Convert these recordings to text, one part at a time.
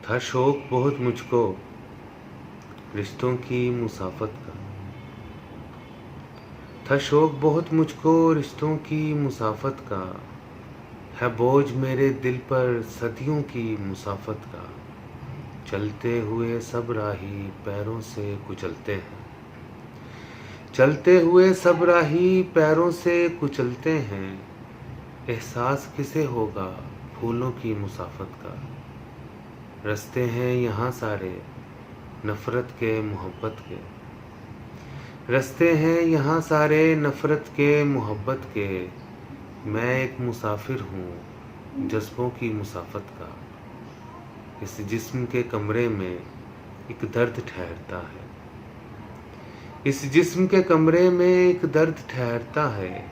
تھا شوق بہت مجھ کو رشتوں کی مسافت کا، تھا شوق بہت مجھ کو رشتوں کی مسافت کا، ہے بوجھ میرے دل پر صدیوں کی مسافت کا، چلتے ہوئے سب راہی پیروں سے کچلتے ہیں، چلتے ہوئے سب راہی پیروں سے کچلتے ہیں، احساس کسے ہوگا پھولوں کی مسافت کا، رستے ہیں یہاں سارے نفرت کے محبت کے، رستے ہیں یہاں سارے نفرت کے محبت کے، میں ایک مسافر ہوں جذبوں کی مسافت کا، اس جسم کے کمرے میں ایک درد ٹھہرتا ہے، اس جسم کے کمرے میں ایک درد ٹھہرتا ہے،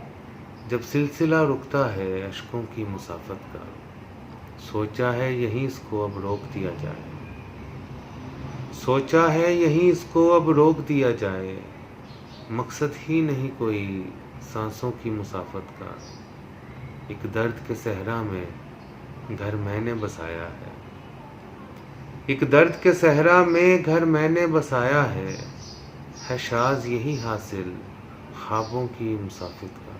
جب سلسلہ رکتا ہے اشکوں کی مسافت کا، سوچا ہے یہیں اس کو اب روک دیا جائے، سوچا ہے یہیں اس کو اب روک دیا جائے، مقصد ہی نہیں کوئی سانسوں کی مسافت کا، ایک درد کے صحرا میں گھر میں نے بسایا ہے، ایک درد کے صحرا میں گھر میں نے بسایا ہے شاذ یہی حاصل خوابوں کی مسافت کا۔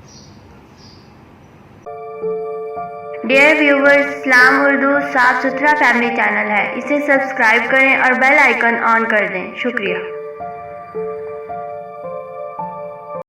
ڈیئر ویورز، اسلام اردو صاف ستھرا فیملی چینل ہے، اسے سبسکرائب کریں اور بیل آئیکن آن کر دیں، شکریہ۔